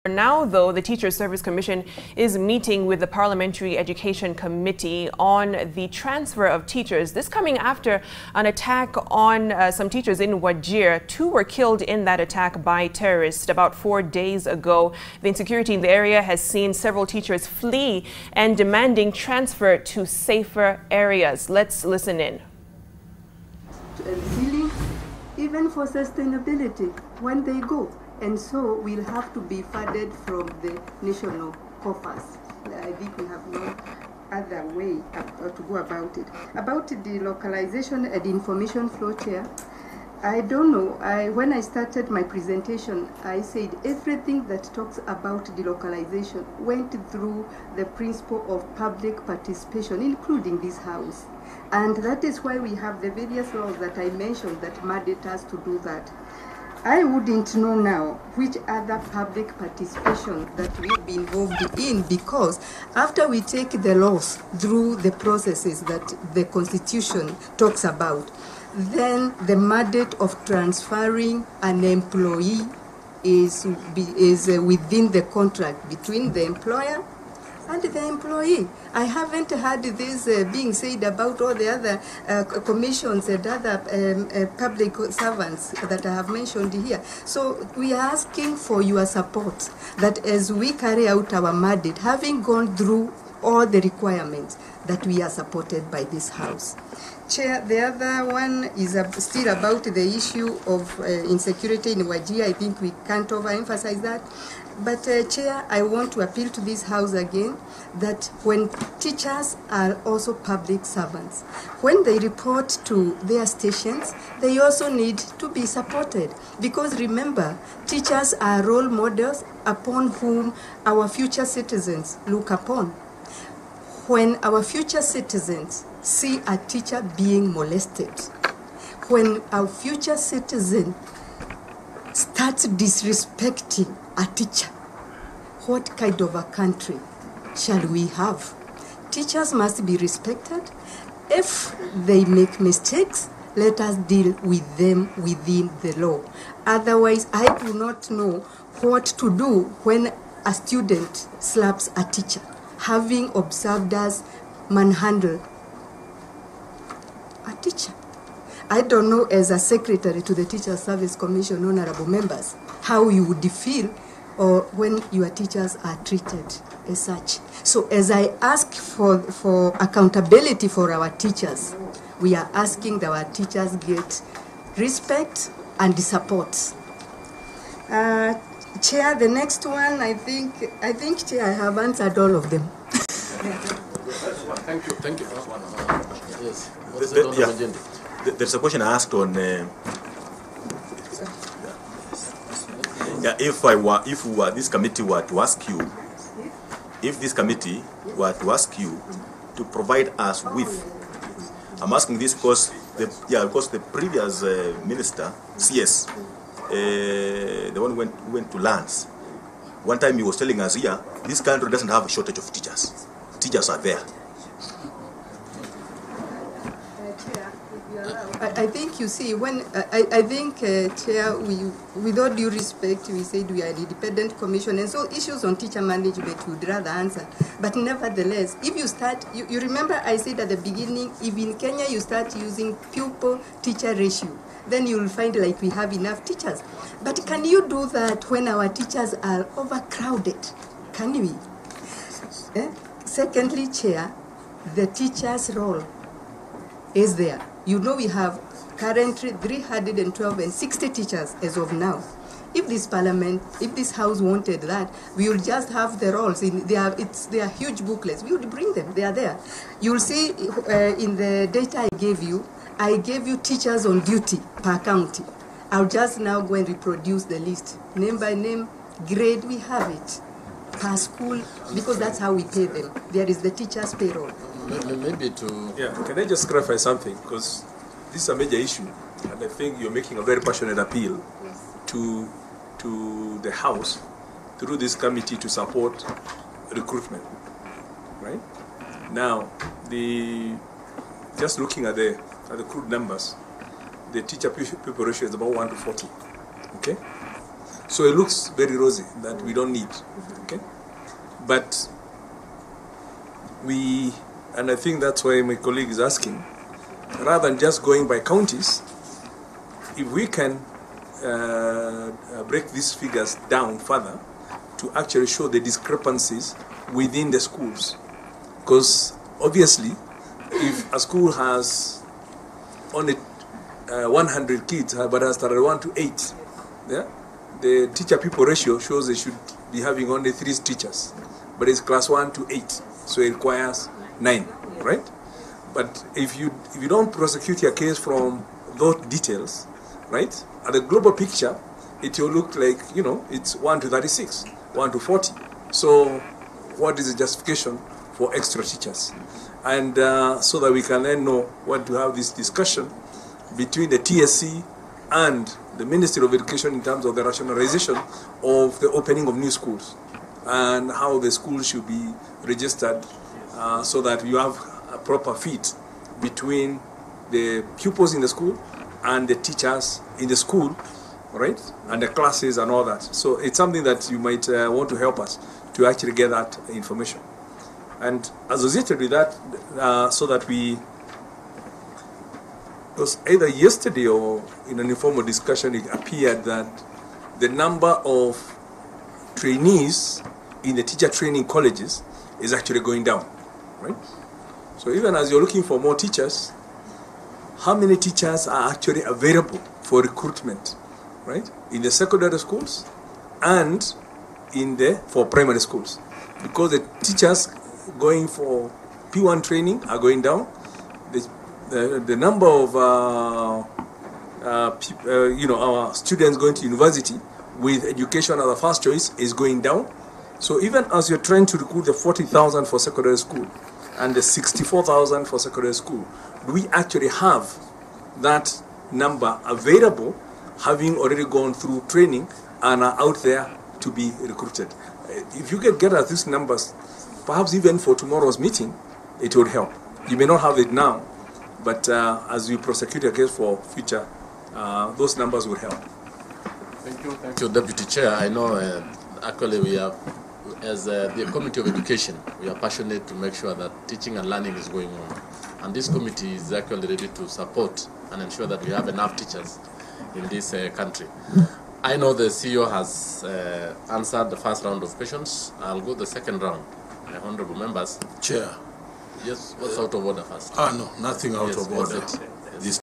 Now, though, the Teachers Service Commission is meeting with the Parliamentary Education Committee on the transfer of teachers. This coming after an attack on some teachers in Wajir. 2 were killed in that attack by terrorists about 4 days ago. The insecurity in the area has seen several teachers flee and demanding transfer to safer areas. Let's listen in. Healing, even for sustainability, when they go. And so we'll have to be funded from the national coffers. I think we have no other way to go about it. About the localization and information flow, Chair, I don't know. When I started my presentation, I said everything that talks about delocalization went through the principle of public participation, including this House. And that is why we have the various laws that I mentioned that mandate us to do that. I wouldn't know now which other public participation that we'll be involved in, because after we take the laws through the processes that the Constitution talks about, then the mandate of transferring an employee is within the contract between the employer and the employee. I haven't heard this being said about all the other commissions and other public servants that I have mentioned here. So we are asking for your support that as we carry out our mandate, having gone through all the requirements, that we are supported by this House. Chair, the other one is still about the issue of insecurity in Wajir. I think we can't overemphasize that. But Chair, I want to appeal to this House again that when teachers are also public servants, when they report to their stations, they also need to be supported. Because remember, teachers are role models upon whom our future citizens look upon. When our future citizens see a teacher being molested, when our future citizen starts disrespecting a teacher, what kind of a country shall we have? Teachers must be respected. If they make mistakes, let us deal with them within the law. Otherwise, I do not know what to do when a student slaps a teacher, having observed us manhandle a teacher. I don't know, as a secretary to the Teachers Service Commission, honorable members, how you would feel or when your teachers are treated as such. So as I ask for accountability for our teachers, we are asking that our teachers get respect and support. Chair, the next one, I think, Chair, I have answered all of them. Thank you. Yes. There's a question asked on if this committee were to ask you, to provide us with, I'm asking this because the previous minister, CS, the one who went to lands, one time he was telling us here, this country doesn't have a shortage of teachers. Teachers are there. I think, you see, when I think, Chair, with all due respect, we said we are an independent commission, and so issues on teacher management would rather answer. But nevertheless, if you start, you remember I said at the beginning, if in Kenya you start using pupil-teacher ratio, then you'll find like we have enough teachers. But can you do that when our teachers are overcrowded? Can we? Secondly, Chair, the teacher's role is there. You know, we have currently 312 and 60 teachers as of now. If this parliament, if this House wanted that, we will just have the roles. They are huge booklets. We would bring them. They are there. You will see in the data I gave you teachers on duty per county. I'll just now go and reproduce the list. Name by name, grade, we have it. Per school, because that's how we pay them. There is the teacher's payroll. Maybe to... Yeah, can I just clarify something? Because this is a major issue, and I think you're making a very passionate appeal to the House through this committee to support recruitment, right? Now, just looking at the crude numbers, the teacher pupil ratio is about 1 to 40, okay? So it looks very rosy that we don't need. Okay, but and I think that's why my colleague is asking, rather than just going by counties, if we can break these figures down further to actually show the discrepancies within the schools. Because obviously, if a school has only 100 kids, but has started 1 to 8, yeah, the teacher-people ratio shows they should be having only 3 teachers, but it's class 1 to 8, so it requires 9, right? But if you don't prosecute your case from those details, right, at the global picture, it will look like, you know, it's 1 to 36, 1 to 40. So what is the justification for extra teachers? And so that we can then know what to have this discussion between the TSC and the Ministry of Education in terms of the rationalization of the opening of new schools and how the schools should be registered so that you have a proper fit between the pupils in the school and the teachers in the school, right, and the classes and all that. So it's something that you might want to help us to actually get that information. And associated with that, so that it was either yesterday or in an informal discussion, it appeared that the number of trainees in the teacher training colleges is actually going down, right? So even as you're looking for more teachers, how many teachers are actually available for recruitment, right, in the secondary schools and for primary schools? Because the teachers going for P1 training are going down. The number of our students going to university with education as a first choice is going down. So even as you're trying to recruit the 40,000 for secondary school and the 64,000 for secondary school, do we actually have that number available, having already gone through training and are out there to be recruited? If you can get at these numbers, perhaps even for tomorrow's meeting, it would help. You may not have it now, but as you prosecute your case for future, those numbers would help. Thank you, Deputy Chair. I know actually we are, as the Committee of Education, we are passionate to make sure that teaching and learning is going on. And this committee is actually ready to support and ensure that we have enough teachers in this country. I know the CEO has answered the first round of questions. I'll go the second round. Honorable members. Chair. Yes, what's out of order first? No, nothing out of order.